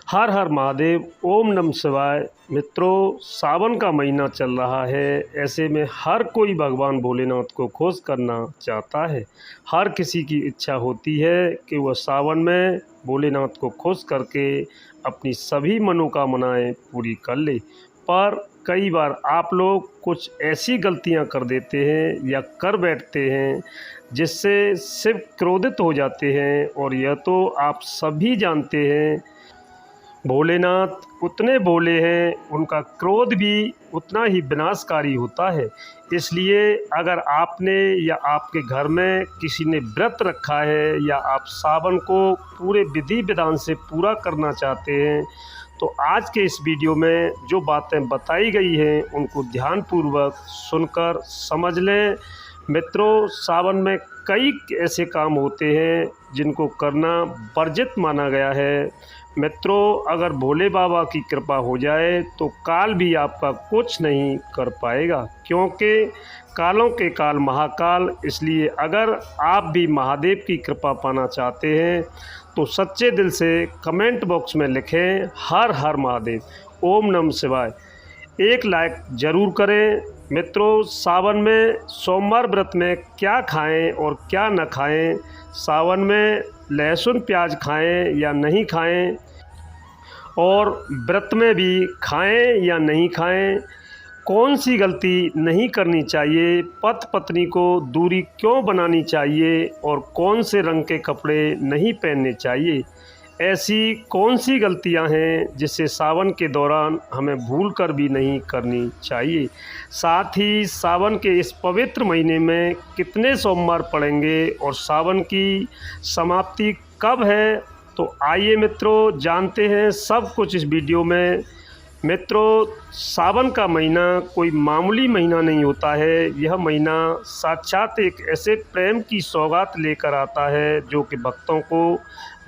हर हर महादेव, ओम नमः शिवाय। मित्रों, सावन का महीना चल रहा है। ऐसे में हर कोई भगवान भोलेनाथ को खुश करना चाहता है। हर किसी की इच्छा होती है कि वह सावन में भोलेनाथ को खुश करके अपनी सभी मनोकामनाएं पूरी कर ले। पर कई बार आप लोग कुछ ऐसी गलतियां कर देते हैं या कर बैठते हैं जिससे शिव क्रोधित हो जाते हैं। और यह तो आप सभी जानते हैं, भोलेनाथ उतने भोले हैं, उनका क्रोध भी उतना ही विनाशकारी होता है। इसलिए अगर आपने या आपके घर में किसी ने व्रत रखा है या आप सावन को पूरे विधि विधान से पूरा करना चाहते हैं, तो आज के इस वीडियो में जो बातें बताई गई हैं उनको ध्यानपूर्वक सुनकर समझ लें। मित्रों, सावन में कई ऐसे काम होते हैं जिनको करना वर्जित माना गया है। मित्रों, अगर भोले बाबा की कृपा हो जाए तो काल भी आपका कुछ नहीं कर पाएगा, क्योंकि कालों के काल महाकाल। इसलिए अगर आप भी महादेव की कृपा पाना चाहते हैं तो सच्चे दिल से कमेंट बॉक्स में लिखें हर हर महादेव, ओम नमः शिवाय। एक लाइक ज़रूर करें। मित्रों, सावन में सोमवार व्रत में क्या खाएं और क्या न खाएं, सावन में लहसुन प्याज खाएं या नहीं खाएं, और व्रत में भी खाएं या नहीं खाएं, कौन सी गलती नहीं करनी चाहिए, पति पत्नी को दूरी क्यों बनानी चाहिए, और कौन से रंग के कपड़े नहीं पहनने चाहिए। ऐसी कौन सी गलतियां हैं जिसे सावन के दौरान हमें भूल कर भी नहीं करनी चाहिए। साथ ही सावन के इस पवित्र महीने में कितने सोमवार पड़ेंगे और सावन की समाप्ति कब है, तो आइए मित्रों जानते हैं सब कुछ इस वीडियो में। मित्रों, सावन का महीना कोई मामूली महीना नहीं होता है। यह महीना साक्षात एक ऐसे प्रेम की सौगात लेकर आता है जो कि भक्तों को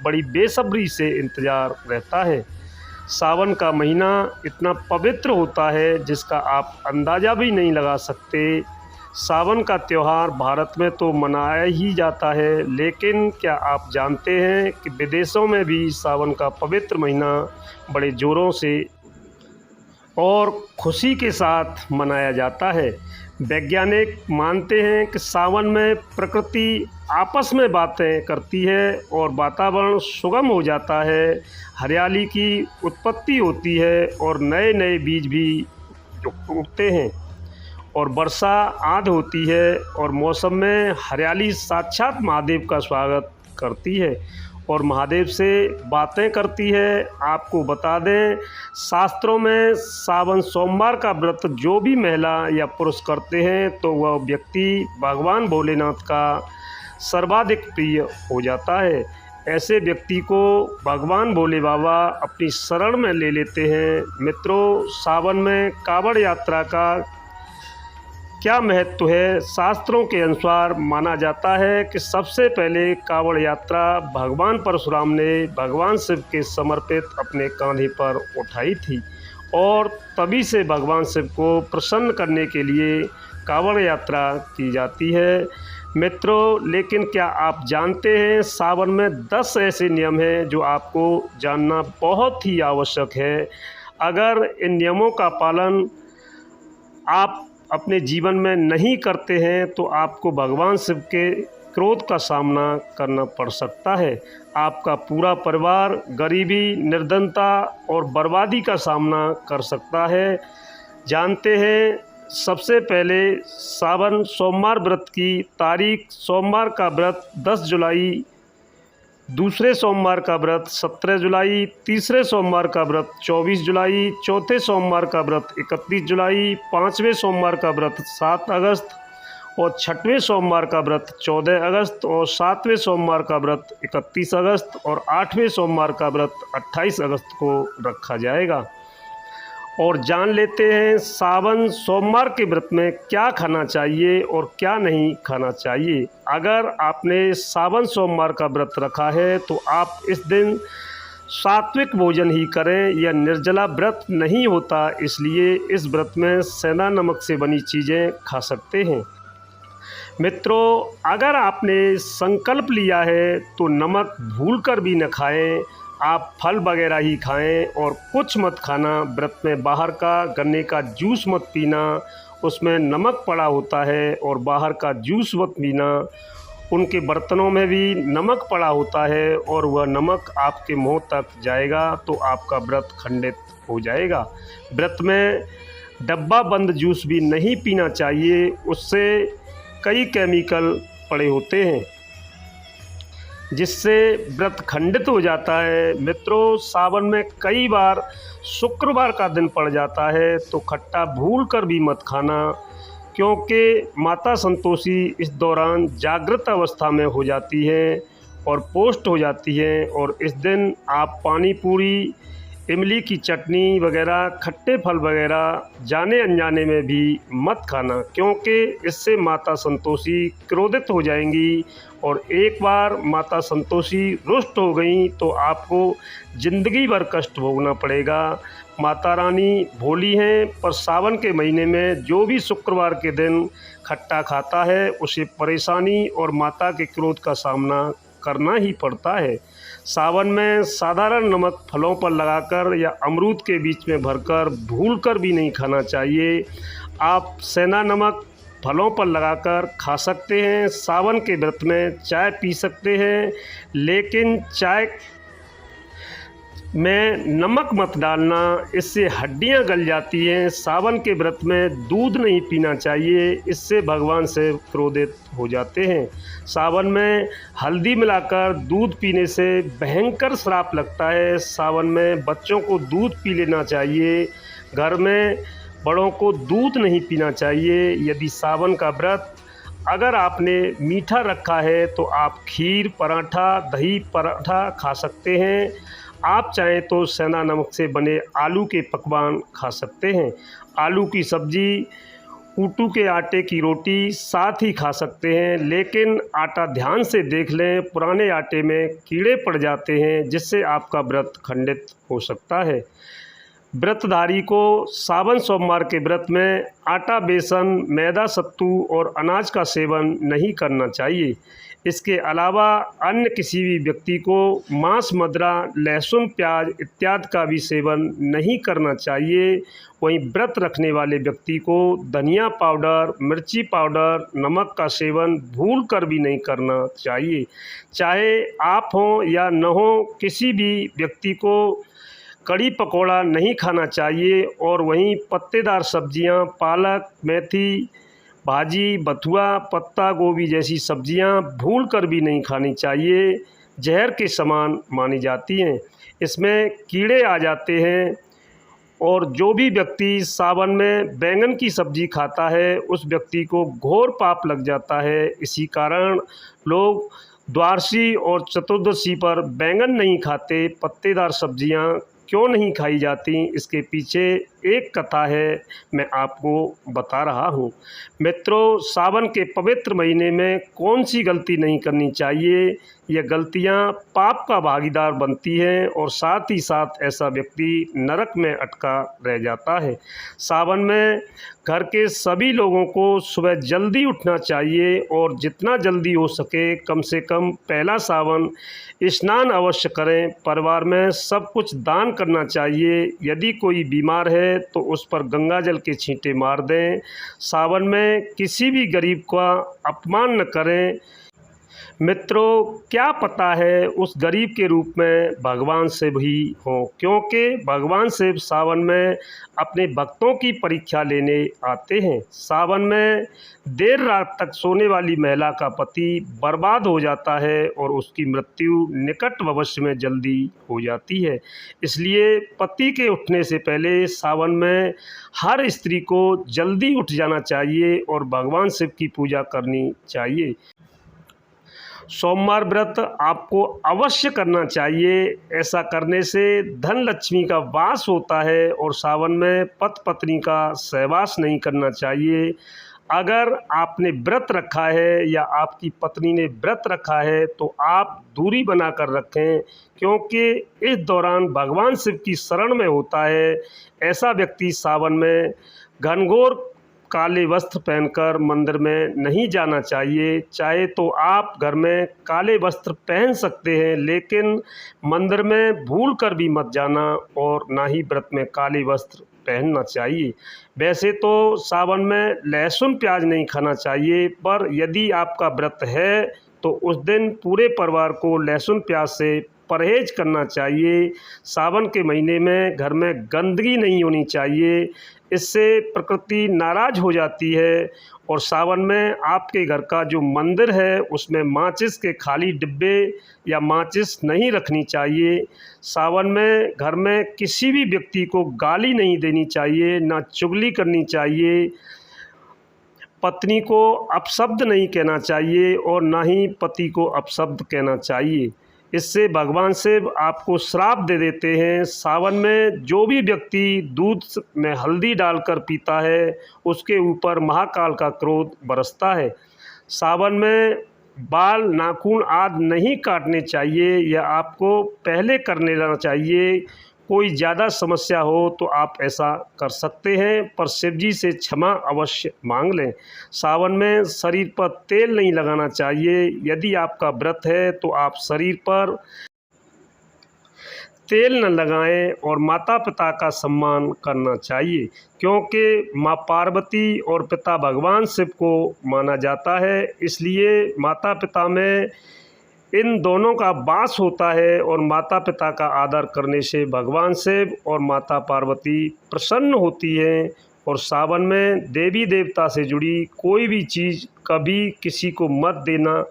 बड़ी बेसब्री से इंतज़ार रहता है। सावन का महीना इतना पवित्र होता है जिसका आप अंदाज़ा भी नहीं लगा सकते। सावन का त्यौहार भारत में तो मनाया ही जाता है, लेकिन क्या आप जानते हैं कि विदेशों में भी सावन का पवित्र महीना बड़े ज़ोरों से और खुशी के साथ मनाया जाता है। वैज्ञानिक मानते हैं कि सावन में प्रकृति आपस में बातें करती है और वातावरण सुगम हो जाता है, हरियाली की उत्पत्ति होती है और नए नए बीज भी उगते हैं, और वर्षा आंध होती है और मौसम में हरियाली साक्षात महादेव का स्वागत करती है और महादेव से बातें करती है। आपको बता दें, शास्त्रों में सावन सोमवार का व्रत जो भी महिला या पुरुष करते हैं तो वह व्यक्ति भगवान भोलेनाथ का सर्वाधिक प्रिय हो जाता है। ऐसे व्यक्ति को भगवान भोले बाबा अपनी शरण में ले लेते हैं। मित्रों, सावन में कांवड़ यात्रा का क्या महत्व है। शास्त्रों के अनुसार माना जाता है कि सबसे पहले कांवड़ यात्रा भगवान परशुराम ने भगवान शिव के समर्पित अपने कंधे पर उठाई थी, और तभी से भगवान शिव को प्रसन्न करने के लिए कांवड़ यात्रा की जाती है। मित्रों, लेकिन क्या आप जानते हैं, सावन में 10 ऐसे नियम हैं जो आपको जानना बहुत ही आवश्यक है। अगर इन नियमों का पालन आप अपने जीवन में नहीं करते हैं तो आपको भगवान शिव के क्रोध का सामना करना पड़ सकता है। आपका पूरा परिवार गरीबी, निर्धनता और बर्बादी का सामना कर सकता है। जानते हैं, सबसे पहले सावन सोमवार व्रत की तारीख। सोमवार का व्रत 10 जुलाई, दूसरे सोमवार का व्रत 17 जुलाई, तीसरे सोमवार का व्रत 24 जुलाई, चौथे सोमवार का व्रत 31 जुलाई, पाँचवें सोमवार का व्रत 7 अगस्त और छठवें सोमवार का व्रत 14 अगस्त और सातवें सोमवार का व्रत 31 अगस्त और आठवें सोमवार का व्रत 28 अगस्त को रखा जाएगा। और जान लेते हैं सावन सोमवार के व्रत में क्या खाना चाहिए और क्या नहीं खाना चाहिए। अगर आपने सावन सोमवार का व्रत रखा है तो आप इस दिन सात्विक भोजन ही करें। यह निर्जला व्रत नहीं होता, इसलिए इस व्रत में सेंधा नमक से बनी चीज़ें खा सकते हैं। मित्रों, अगर आपने संकल्प लिया है तो नमक भूलकर भी न खाएं। आप फल वगैरह ही खाएं और कुछ मत खाना। व्रत में बाहर का गन्ने का जूस मत पीना, उसमें नमक पड़ा होता है, और बाहर का जूस मत पीना। उनके बर्तनों में भी नमक पड़ा होता है और वह नमक आपके मुंह तक जाएगा तो आपका व्रत खंडित हो जाएगा। व्रत में डब्बा बंद जूस भी नहीं पीना चाहिए, उससे कई केमिकल पड़े होते हैं जिससे व्रत खंडित हो जाता है। मित्रों, सावन में कई बार शुक्रवार का दिन पड़ जाता है तो खट्टा भूल कर भी मत खाना, क्योंकि माता संतोषी इस दौरान जागृत अवस्था में हो जाती हैं और पोस्ट हो जाती हैं। और इस दिन आप पानी पूरी, इमली की चटनी वगैरह, खट्टे फल वगैरह जाने अनजाने में भी मत खाना, क्योंकि इससे माता संतोषी क्रोधित हो जाएंगी। और एक बार माता संतोषी रुष्ट हो गई तो आपको ज़िंदगी भर कष्ट भोगना पड़ेगा। माता रानी भोली हैं, पर सावन के महीने में जो भी शुक्रवार के दिन खट्टा खाता है उसे परेशानी और माता के क्रोध का सामना करना ही पड़ता है। सावन में साधारण नमक फलों पर लगाकर या अमरूद के बीच में भरकर भूलकर भी नहीं खाना चाहिए। आप सेंधा नमक फलों पर लगाकर खा सकते हैं। सावन के व्रत में चाय पी सकते हैं, लेकिन चाय में नमक मत डालना, इससे हड्डियां गल जाती हैं। सावन के व्रत में दूध नहीं पीना चाहिए, इससे भगवान से क्रोधित हो जाते हैं। सावन में हल्दी मिलाकर दूध पीने से भयंकर श्राप लगता है। सावन में बच्चों को दूध पी लेना चाहिए, घर में बड़ों को दूध नहीं पीना चाहिए। यदि सावन का व्रत अगर आपने मीठा रखा है तो आप खीर, पराठा, दही पराठा खा सकते हैं। आप चाहें तो सेंधा नमक से बने आलू के पकवान खा सकते हैं। आलू की सब्जी, ऊटू के आटे की रोटी साथ ही खा सकते हैं, लेकिन आटा ध्यान से देख लें, पुराने आटे में कीड़े पड़ जाते हैं जिससे आपका व्रत खंडित हो सकता है। व्रतधारी को सावन सोमवार के व्रत में आटा, बेसन, मैदा, सत्तू और अनाज का सेवन नहीं करना चाहिए। इसके अलावा अन्य किसी भी व्यक्ति को मांस, मदिरा, लहसुन, प्याज इत्यादि का भी सेवन नहीं करना चाहिए। वहीं व्रत रखने वाले व्यक्ति को धनिया पाउडर, मिर्ची पाउडर, नमक का सेवन भूल कर भी नहीं करना चाहिए। चाहे आप हों या न हो, किसी भी व्यक्ति को कड़ी पकौड़ा नहीं खाना चाहिए। और वहीं पत्तेदार सब्जियां, पालक, मेथी भाजी, बथुआ, पत्ता गोभी जैसी सब्जियां भूल कर भी नहीं खानी चाहिए, जहर के समान मानी जाती हैं। इसमें कीड़े आ जाते हैं। और जो भी व्यक्ति सावन में बैंगन की सब्जी खाता है उस व्यक्ति को घोर पाप लग जाता है। इसी कारण लोग द्वादशी और चतुर्दशी पर बैंगन नहीं खाते। पत्तेदार सब्जियां क्यों नहीं खाई जाती, इसके पीछे एक कथा है, मैं आपको बता रहा हूँ। मित्रों, सावन के पवित्र महीने में कौन सी गलती नहीं करनी चाहिए। यह गलतियाँ पाप का भागीदार बनती हैं और साथ ही साथ ऐसा व्यक्ति नरक में अटका रह जाता है। सावन में घर के सभी लोगों को सुबह जल्दी उठना चाहिए और जितना जल्दी हो सके कम से कम पहला सावन स्नान अवश्य करें। परिवार में सब कुछ दान करना चाहिए। यदि कोई बीमार है तो उस पर गंगा जल के छींटे मार दें। सावन में किसी भी गरीब का अपमान न करें। मित्रों, क्या पता है उस गरीब के रूप में भगवान शिव ही हों, क्योंकि भगवान शिव सावन में अपने भक्तों की परीक्षा लेने आते हैं। सावन में देर रात तक सोने वाली महिला का पति बर्बाद हो जाता है और उसकी मृत्यु निकट भविष्य में जल्दी हो जाती है। इसलिए पति के उठने से पहले सावन में हर स्त्री को जल्दी उठ जाना चाहिए और भगवान शिव की पूजा करनी चाहिए। सोमवार व्रत आपको अवश्य करना चाहिए। ऐसा करने से धन लक्ष्मी का वास होता है और सावन में पति पत्नी का सहवास नहीं करना चाहिए। अगर आपने व्रत रखा है या आपकी पत्नी ने व्रत रखा है तो आप दूरी बनाकर रखें, क्योंकि इस दौरान भगवान शिव की शरण में होता है। ऐसा व्यक्ति सावन में घनघोर काले वस्त्र पहनकर मंदिर में नहीं जाना चाहिए। चाहे तो आप घर में काले वस्त्र पहन सकते हैं, लेकिन मंदिर में भूल कर भी मत जाना और ना ही व्रत में काले वस्त्र पहनना चाहिए। वैसे तो सावन में लहसुन प्याज नहीं खाना चाहिए, पर यदि आपका व्रत है तो उस दिन पूरे परिवार को लहसुन प्याज से परहेज करना चाहिए। सावन के महीने में घर में गंदगी नहीं होनी चाहिए, इससे प्रकृति नाराज़ हो जाती है। और सावन में आपके घर का जो मंदिर है उसमें माचिस के खाली डिब्बे या माचिस नहीं रखनी चाहिए। सावन में घर में किसी भी व्यक्ति को गाली नहीं देनी चाहिए, ना चुगली करनी चाहिए, पत्नी को अपशब्द नहीं कहना चाहिए और ना ही पति को अपशब्द कहना चाहिए। इससे भगवान शिव आपको श्राप दे देते हैं। सावन में जो भी व्यक्ति दूध में हल्दी डालकर पीता है उसके ऊपर महाकाल का क्रोध बरसता है। सावन में बाल नाखून आदि नहीं काटने चाहिए या आपको पहले कर लेना चाहिए। कोई ज़्यादा समस्या हो तो आप ऐसा कर सकते हैं, पर शिव जी से क्षमा अवश्य मांग लें। सावन में शरीर पर तेल नहीं लगाना चाहिए। यदि आपका व्रत है तो आप शरीर पर तेल न लगाएं और माता पिता का सम्मान करना चाहिए, क्योंकि माँ पार्वती और पिता भगवान शिव को माना जाता है। इसलिए माता पिता में इन दोनों का वास होता है और माता पिता का आदर करने से भगवान शिव और माता पार्वती प्रसन्न होती हैं। और सावन में देवी देवता से जुड़ी कोई भी चीज़ कभी किसी को मत देना,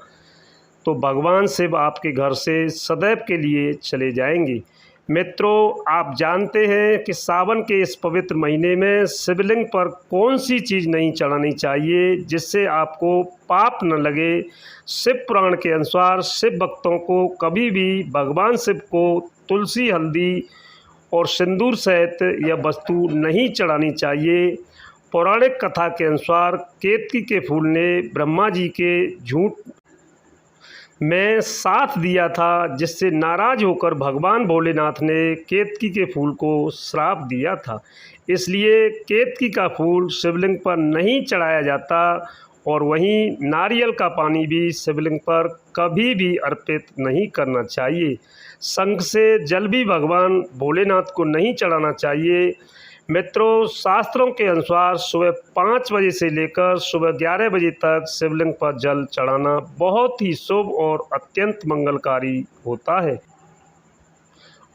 तो भगवान शिव आपके घर से सदैव के लिए चले जाएंगे। मित्रों, आप जानते हैं कि सावन के इस पवित्र महीने में शिवलिंग पर कौन सी चीज़ नहीं चढ़ानी चाहिए जिससे आपको पाप न लगे। शिव पुराण के अनुसार शिव भक्तों को कभी भी भगवान शिव को तुलसी, हल्दी और सिंदूर सहित यह वस्तु नहीं चढ़ानी चाहिए। पौराणिक कथा के अनुसार केतकी के फूल ने ब्रह्मा जी के झूठ में साथ दिया था, जिससे नाराज होकर भगवान भोलेनाथ ने केतकी के फूल को श्राप दिया था। इसलिए केतकी का फूल शिवलिंग पर नहीं चढ़ाया जाता और वहीं नारियल का पानी भी शिवलिंग पर कभी भी अर्पित नहीं करना चाहिए। शंख से जल भी भगवान भोलेनाथ को नहीं चढ़ाना चाहिए। मित्रों, शास्त्रों के अनुसार सुबह 5 बजे से लेकर सुबह 11 बजे तक शिवलिंग पर जल चढ़ाना बहुत ही शुभ और अत्यंत मंगलकारी होता है।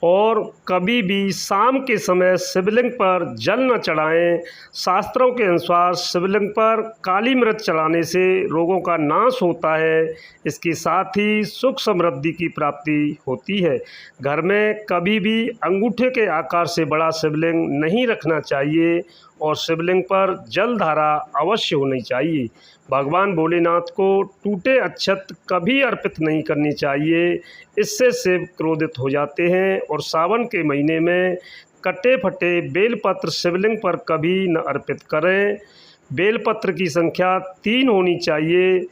और कभी भी शाम के समय शिवलिंग पर जल न चढ़ाएं। शास्त्रों के अनुसार शिवलिंग पर काली मिर्च चढ़ाने से रोगों का नाश होता है। इसके साथ ही सुख समृद्धि की प्राप्ति होती है। घर में कभी भी अंगूठे के आकार से बड़ा शिवलिंग नहीं रखना चाहिए और शिवलिंग पर जलधारा अवश्य होनी चाहिए। भगवान भोलेनाथ को टूटे अक्षत कभी अर्पित नहीं करनी चाहिए, इससे शिव क्रोधित हो जाते हैं। और सावन के महीने में कटे फटे बेलपत्र शिवलिंग पर कभी न अर्पित करें। बेलपत्र की संख्या 3 होनी चाहिए।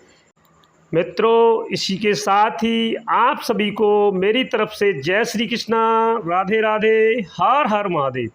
मित्रों, इसी के साथ ही आप सभी को मेरी तरफ से जय श्री कृष्णा, राधे राधे, हर हर महादेव।